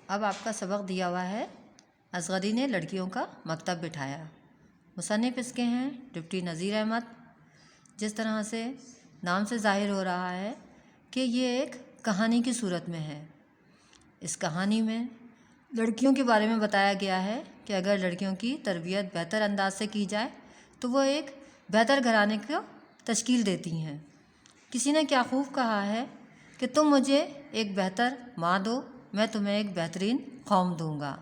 اب آپ کا سبق دیا ہوا ہے اصغری نے لڑکیوں کا مکتب بٹھایا۔ مصنف اس کے ہیں ڈپٹی نذیر احمد۔ جس طرح سے نام سے ظاہر ہو رہا ہے کہ یہ ایک کہانی کی صورت میں ہے۔ اس کہانی میں لڑکیوں کے بارے میں بتایا گیا ہے کہ اگر لڑکیوں کی تربیت بہتر انداز سے کی جائے تو وہ ایک بہتر گھرانے کو تشکیل دیتی ہیں۔ کسی نے کیا خوب کہا ہے کہ تم مجھے ایک بہتر ماں دو، میں تمہیں ایک بہترین قوم دوں گا۔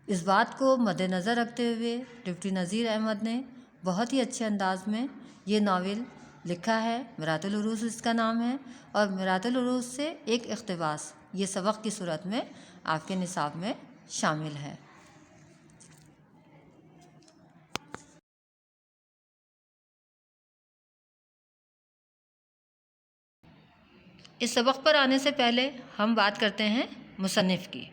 اس بات کو مد نظر رکھتے ہوئے ڈپٹی نذیر احمد نے بہت ہی اچھے انداز میں یہ ناول لکھا ہے۔ میرات العروس اس کا نام ہے، اور میرات العروس سے ایک اقتباس یہ سبق کی صورت میں آپ کے نصاب میں شامل ہے۔ اس سبق پر آنے سے پہلے ہم بات کرتے ہیں مصنف کی۔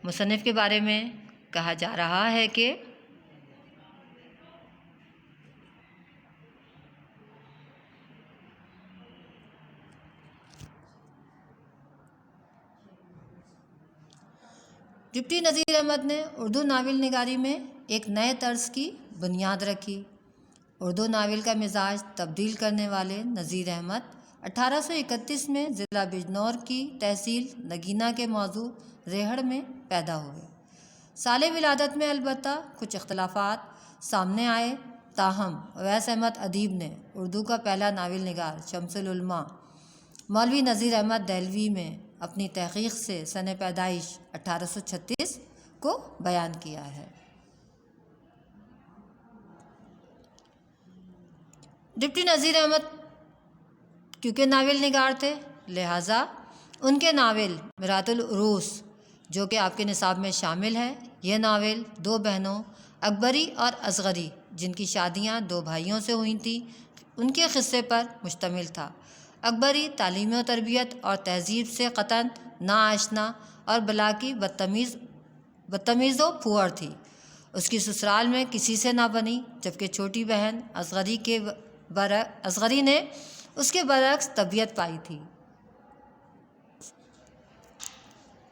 مصنف کے بارے میں کہا جا رہا ہے کہ ڈپٹی نذیر احمد نے اردو ناول نگاری میں ایک نئے طرز کی بنیاد رکھی۔ اردو ناول کا مزاج تبدیل کرنے والے نذیر احمد 1831 میں ضلع بجنور کی تحصیل نگینہ کے موضوع ریہڑ میں پیدا ہوئے۔ سال ولادت میں البتہ کچھ اختلافات سامنے آئے، تاہم اویس احمد ادیب نے اردو کا پہلا ناول نگار شمس العلماء مولوی نذیر احمد دہلوی میں اپنی تحقیق سے سن پیدائش 1836 کو بیان کیا ہے۔ ڈپٹی نذیر احمد کیونکہ ناول نگار تھے، لہٰذا ان کے ناول میرات العروس جو کہ آپ کے نصاب میں شامل ہے، یہ ناول دو بہنوں اکبری اور اصغری جن کی شادیاں دو بھائیوں سے ہوئی تھیں ان کے قصے پر مشتمل تھا۔ اکبری تعلیم و تربیت اور تہذیب سے قطعاً ناآشنا اور بلا کی بدتمیز و پھوہڑ تھی۔ اس کی سسرال میں کسی سے نہ بنی، جبکہ چھوٹی بہن اصغری نے اس کے برعکس طبیعت پائی تھی۔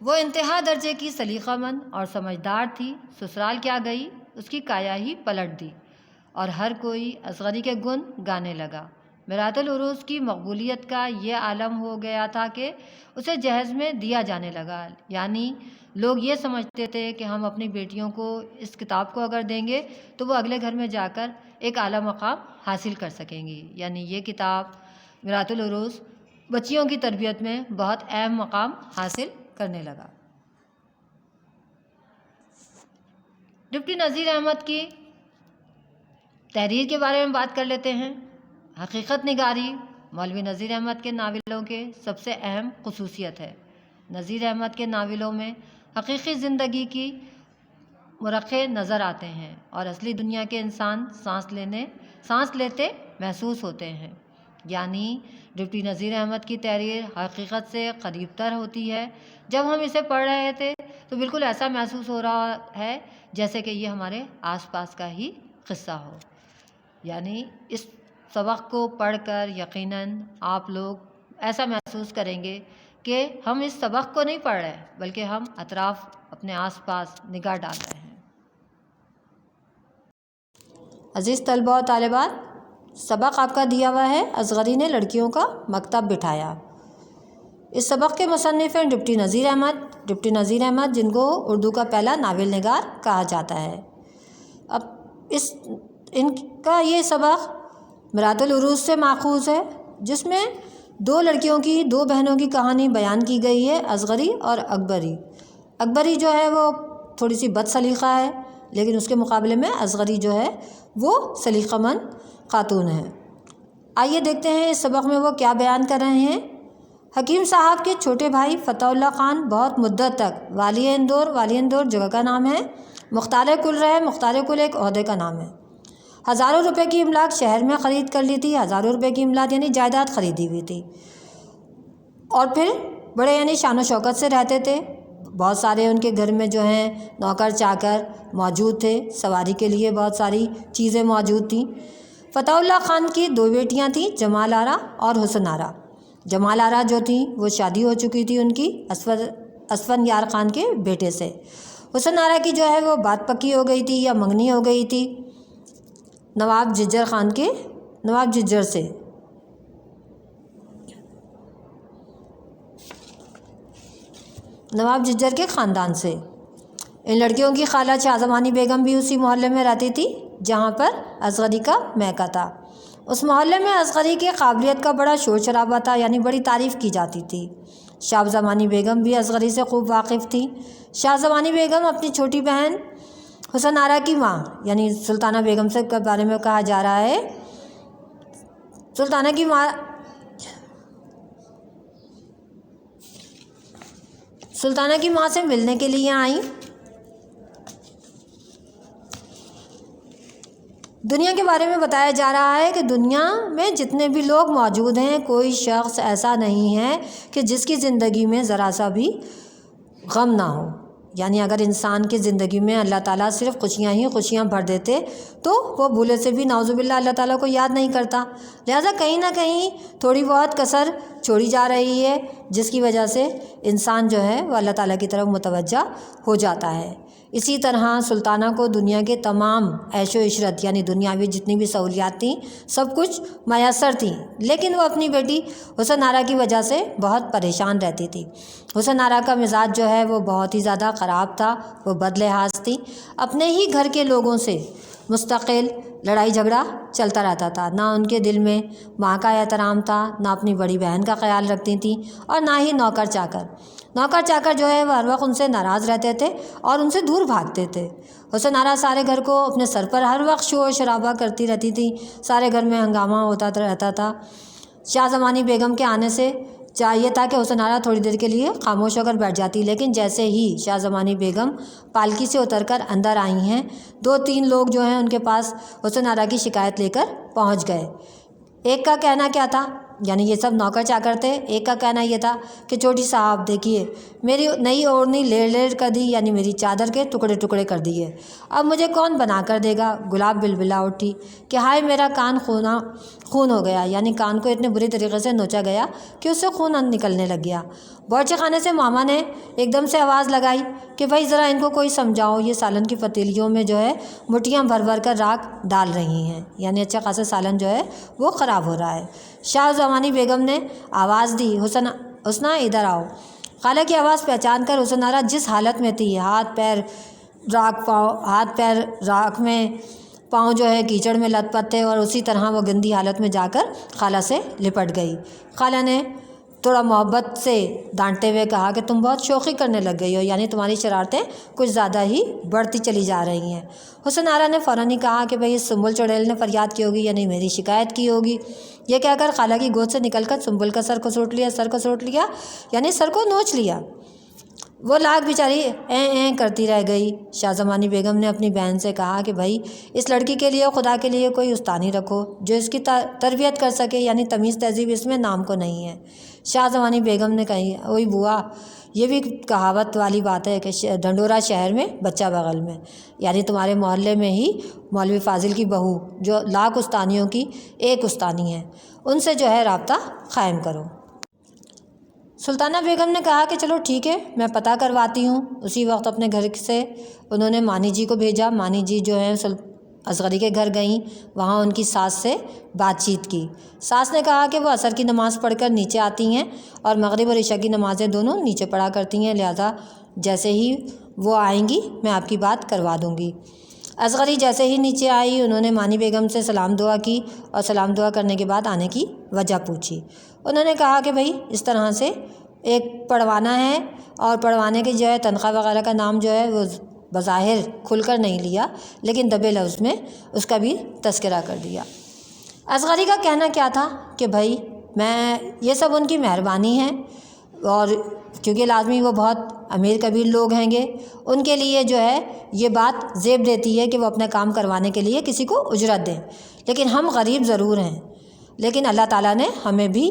وہ انتہا درجے کی سلیقہ مند اور سمجھدار تھی۔ سسرال کیا گئی، اس کی کایا ہی پلٹ دی اور ہر کوئی اصغری کے گن گانے لگا۔ میرات العروس کی مقبولیت کا یہ عالم ہو گیا تھا کہ اسے جہیز میں دیا جانے لگا، یعنی لوگ یہ سمجھتے تھے کہ ہم اپنی بیٹیوں کو اس کتاب کو اگر دیں گے تو وہ اگلے گھر میں جا کر ایک اعلیٰ مقام حاصل کر سکیں گی۔ یعنی یہ کتاب میرات العروس بچیوں کی تربیت میں بہت اہم مقام حاصل کرنے لگا۔ ڈپٹی نذیر احمد کی تحریر کے بارے میں بات کر لیتے ہیں۔ حقیقت نگاری مولوی نذیر احمد کے ناولوں کے سب سے اہم خصوصیت ہے۔ نذیر احمد کے ناولوں میں حقیقی زندگی کی مرقع نظر آتے ہیں اور اصلی دنیا کے انسان سانس لیتے محسوس ہوتے ہیں۔ یعنی ڈپٹی نذیر احمد کی تحریر حقیقت سے قریب تر ہوتی ہے۔ جب ہم اسے پڑھ رہے تھے تو بالکل ایسا محسوس ہو رہا ہے جیسے کہ یہ ہمارے آس پاس کا ہی قصہ ہو۔ یعنی اس سبق کو پڑھ کر یقیناً آپ لوگ ایسا محسوس کریں گے کہ ہم اس سبق کو نہیں پڑھ رہے بلکہ ہم اطراف اپنے آس پاس نگاہ ڈال رہے ہیں۔ عزیز طلباء و طالبات، سبق آپ کا دیا ہوا ہے اصغری نے لڑکیوں کا مکتب بٹھایا۔ اس سبق کے مصنف ہیں ڈپٹی نذیر احمد۔ ڈپٹی نذیر احمد جن کو اردو کا پہلا ناول نگار کہا جاتا ہے۔ اب ان کا یہ سبق میرات العروس سے ماخوذ ہے، جس میں دو لڑکیوں کی، دو بہنوں کی کہانی بیان کی گئی ہے، اصغری اور اکبری۔ اکبری جو ہے وہ تھوڑی سی بد سلیقہ ہے، لیکن اس کے مقابلے میں اصغری جو ہے وہ سلیقہ مند خاتون ہے۔ آئیے دیکھتے ہیں اس سبق میں وہ کیا بیان کر رہے ہیں۔ حکیم صاحب کے چھوٹے بھائی فتح اللہ خان بہت مدت تک والی اندور جگہ کا نام ہے، مختار کل رہے۔ مختار کل ایک عہدے کا نام ہے۔ ہزاروں روپے کی املاک شہر میں خرید کر لی تھی۔ ہزاروں روپے کی املاک یعنی جائیداد خریدی ہوئی تھی، اور پھر بڑے یعنی شان و شوکت سے رہتے تھے۔ بہت سارے ان کے گھر میں جو ہیں نوکر چاکر موجود تھے، سواری کے لیے بہت ساری چیزیں موجود تھیں۔ فتح اللہ خان کی دو بیٹیاں تھیں، جمال آرا اور حسن آرا۔ جمال آرا جو تھیں وہ شادی ہو چکی تھی ان کی، اسود اسفن یار خان کے بیٹے سے۔ حسن آرا کی جو ہے وہ بات پکی ہو گئی تھی یا منگنی ہو گئی تھی نواب ججر سے۔ نواب ججر کے خاندان سے۔ ان لڑکیوں کی خالہ شاہ زمانی بیگم بھی اسی محلے میں رہتی تھی جہاں پر اصغری کا میکہ تھا۔ اس محلے میں اصغری کی قابلیت کا بڑا شور شرابہ تھا، یعنی بڑی تعریف کی جاتی تھی۔ شاہ زمانی بیگم بھی اصغری سے خوب واقف تھی۔ شاہ زمانی بیگم اپنی چھوٹی بہن حسن آرا کی ماں یعنی سلطانہ بیگم سے کے بارے میں کہا جا رہا ہے، سلطانہ کی ماں سے ملنے کے لیے آئیں۔ دنیا کے بارے میں بتایا جا رہا ہے کہ دنیا میں جتنے بھی لوگ موجود ہیں کوئی شخص ایسا نہیں ہے کہ جس کی زندگی میں ذرا سا بھی غم نہ ہو، یعنی اگر انسان کی زندگی میں اللہ تعالیٰ صرف خوشیاں ہی خوشیاں بھر دیتے تو وہ بھولے سے بھی نعوذ باللہ اللہ تعالیٰ کو یاد نہیں کرتا۔ لہٰذا کہیں نہ کہیں تھوڑی بہت کسر چھوڑی جا رہی ہے جس کی وجہ سے انسان جو ہے وہ اللہ تعالیٰ کی طرف متوجہ ہو جاتا ہے۔ اسی طرح سلطانہ کو دنیا کے تمام عیش و عشرت یعنی دنیاوی جتنی بھی سہولیات تھیں سب کچھ میسر تھیں، لیکن وہ اپنی بیٹی حسن آرا کی وجہ سے بہت پریشان رہتی تھی۔ حسن آرا کا مزاج جو ہے وہ بہت ہی زیادہ خراب تھا، وہ بد لحاظ تھی، اپنے ہی گھر کے لوگوں سے مستقل لڑائی جھگڑا چلتا رہتا تھا۔ نہ ان کے دل میں ماں کا احترام تھا، نہ اپنی بڑی بہن کا خیال رکھتی تھیں، اور نہ ہی نوکر چاکر جو ہے وہ ہر وقت ان سے ناراض رہتے تھے اور ان سے دور بھاگتے تھے۔ حسن آرا سارے گھر کو اپنے سر پر ہر وقت شور شرابہ کرتی رہتی تھی، سارے گھر میں ہنگامہ ہوتا رہتا تھا۔ شاہ زمانی بیگم کے آنے سے چاہیے تھا کہ حسن آرا تھوڑی دیر کے لیے خاموش ہو کر بیٹھ جاتی، لیکن جیسے ہی شاہ زمانی بیگم پالکی سے اتر کر اندر آئی ہیں 2-3 لوگ جو ہیں ان کے پاس حسن آرا کی شکایت لے کر پہنچ گئے۔ ایک کا کہنا کیا تھا، یعنی یہ سب نوکر چاکر تھے، ایک کا کہنا یہ تھا کہ چھوٹی صاحب دیکھیے میری نئی اوڑھنی لیڑ کر دی، یعنی میری چادر کے ٹکڑے ٹکڑے کر دیے، اب مجھے کون بنا کر دے گا۔ گلاب بلبلا اٹھی کہ ہائے میرا کان خون ہو گیا، یعنی کان کو اتنے بری طریقے سے نوچا گیا کہ اس سے خون نکلنے لگ گیا۔ باورچی خانے سے ماما نے ایک دم سے آواز لگائی کہ بھائی ذرا ان کو کوئی سمجھاؤ، یہ سالن کی پتیلیوں میں جو ہے مٹھیاں بھر بھر کر راکھ ڈال رہی ہیں، یعنی اچھا خاصا سالن جو ہے وہ خراب ہو رہا ہے۔ شاہ زمانی بیگم نے آواز دی حسنہ ادھر آؤ۔ خالہ کی آواز پہچان کر حسن آرا جس حالت میں تھی، ہاتھ پیر راکھ میں، پاؤں جو ہے کیچڑ میں لت پت تھے، اور اسی طرح وہ گندی حالت میں جا کر خالہ سے لپٹ گئی۔ خالہ نے تھوڑا محبت سے ڈانٹتے ہوئے کہا کہ تم بہت شوخی کرنے لگ گئی ہو، یعنی تمہاری شرارتیں کچھ زیادہ ہی بڑھتی چلی جا رہی ہیں۔ حسن آرا نے فوراً ہی کہا کہ بھئی اس سنبل چڑیل نے فریاد کی ہوگی، یعنی میری شکایت کی ہوگی۔ یہ کہہ کر خالہ کی گود سے نکل کر سنبل کا سر کو سوٹ لیا، یعنی سر کو نوچ لیا۔ وہ لاکھ بیچاری ایں کرتی رہ گئی۔ شاہ زمانی بیگم نے اپنی بہن سے کہا کہ بھائی اس لڑکی کے لیے خدا کے لیے کوئی استانی رکھو جو اس کی تربیت کر سکے، یعنی تمیز تہذیب اس میں نام کو نہیں ہے۔ شاہ زمانی بیگم نے کہی اوئی بوا، یہ بھی کہاوت والی بات ہے کہ ڈھنڈورا شہر میں بچہ بغل میں، یعنی تمہارے محلے میں ہی مولوی فاضل کی بہو جو لاکھ استانیوں کی ایک استانی ہے، ان سے جو ہے رابطہ قائم کرو۔ سلطانہ بیگم نے کہا کہ چلو ٹھیک ہے، میں پتہ کرواتی ہوں۔ اسی وقت اپنے گھر سے انہوں نے مانی جی کو بھیجا۔ مانی جی جو ہیں اصغری کے گھر گئیں، وہاں ان کی ساس سے بات چیت کی۔ ساس نے کہا کہ وہ عصر کی نماز پڑھ کر نیچے آتی ہیں اور مغرب اور عشاء کی نمازیں دونوں نیچے پڑھا کرتی ہیں، لہذا جیسے ہی وہ آئیں گی میں آپ کی بات کروا دوں گی۔ اصغری جیسے ہی نیچے آئی انہوں نے مانی بیگم سے سلام دعا کی اور سلام دعا کرنے کے بعد آنے کی وجہ پوچھی۔ انہوں نے کہا کہ بھائی اس طرح سے ایک پڑھوانا ہے، اور پڑھوانے کی جو ہے تنخواہ وغیرہ کا نام جو ہے وہ بظاہر کھل کر نہیں لیا، لیکن دبے لفظ میں اس کا بھی تذکرہ کر دیا۔ اصغری کا کہنا کیا تھا کہ بھائی میں یہ سب ان کی مہربانی ہے، اور کیونکہ لازمی وہ بہت امیر کبیر لوگ ہیں گے، ان کے لیے جو ہے یہ بات زیب دیتی ہے کہ وہ اپنا کام کروانے کے لیے کسی کو اجرت دیں، لیکن ہم غریب ضرور ہیں، لیکن اللہ تعالیٰ نے ہمیں بھی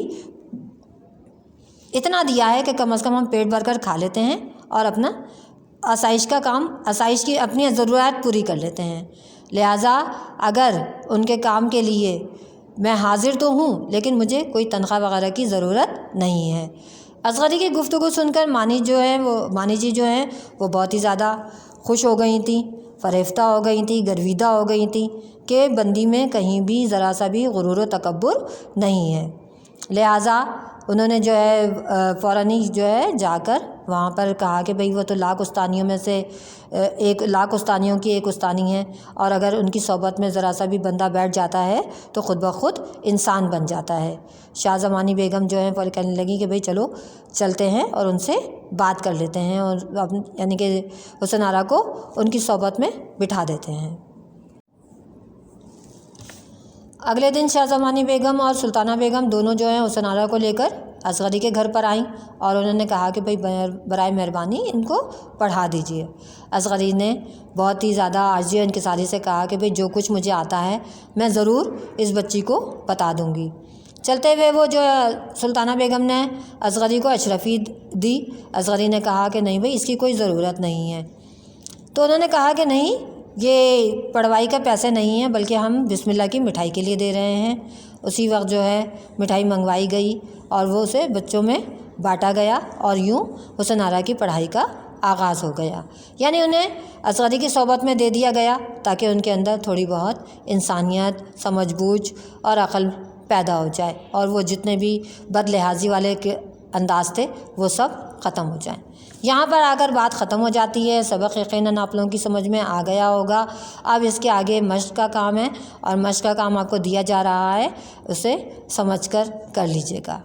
اتنا دیا ہے کہ کم از کم ہم پیٹ بھر کر کھا لیتے ہیں اور اپنا آسائش کی اپنی ضروریات پوری کر لیتے ہیں۔ لہٰذا اگر ان کے کام کے لیے میں حاضر تو ہوں، لیکن مجھے کوئی تنخواہ وغیرہ کی ضرورت نہیں ہے۔ اصغری کی گفتگو سن کر مانی جی جو ہیں وہ بہت ہی زیادہ خوش ہو گئی تھیں، فریفتہ ہو گئی تھیں، گرویدہ ہو گئی تھیں کہ بندی میں کہیں بھی ذرا سا بھی غرور و تکبر نہیں ہے۔ لہٰذا انہوں نے جو ہے فوراً ہی جو ہے جا کر وہاں پر کہا کہ بھئی وہ تو لاکھ استانیوں میں سے لاکھ استانیوں کی ایک استانی ہے، اور اگر ان کی صحبت میں ذرا سا بھی بندہ بیٹھ جاتا ہے تو خود بخود انسان بن جاتا ہے۔ شاہ زمانی بیگم جو ہیں وہ کہنے لگی کہ بھئی چلو چلتے ہیں اور ان سے بات کر لیتے ہیں، اور یعنی کہ حسن آرا کو ان کی صحبت میں بٹھا دیتے ہیں۔ اگلے دن شاہ زمانی بیگم اور سلطانہ بیگم دونوں جو ہیں حسن آرا کو لے کر اصغری کے گھر پر آئیں، اور انہوں نے کہا کہ بھئی برائے مہربانی ان کو پڑھا دیجئے۔ اصغری نے بہت ہی زیادہ عاجزی و انکساری سے کہا کہ بھئی جو کچھ مجھے آتا ہے میں ضرور اس بچی کو بتا دوں گی۔ چلتے ہوئے وہ جو سلطانہ بیگم نے اصغری کو اشرفی دی۔ اصغری نے کہا کہ نہیں بھئی اس کی کوئی ضرورت نہیں ہے، تو انہوں نے کہا کہ نہیں، یہ پڑھوائی کا پیسے نہیں ہیں بلکہ ہم بسم اللہ کی مٹھائی کے لیے دے رہے ہیں۔ اسی وقت جو ہے مٹھائی منگوائی گئی اور وہ اسے بچوں میں بانٹا گیا، اور یوں حسن آرا کی پڑھائی کا آغاز ہو گیا۔ یعنی انہیں اصغری کی صحبت میں دے دیا گیا تاکہ ان کے اندر تھوڑی بہت انسانیت، سمجھ بوجھ اور عقل پیدا ہو جائے، اور وہ جتنے بھی بد لحاظی والے کے انداز تھے وہ سب ختم ہو جائیں۔ یہاں پر آ کر بات ختم ہو جاتی ہے۔ سبق یقیناً آپ لوگوں کی سمجھ میں آ گیا ہوگا۔ اب اس کے آگے مشق کا کام ہے، اور مشق کا کام آپ کو دیا جا رہا ہے، اسے سمجھ کر لیجیے گا۔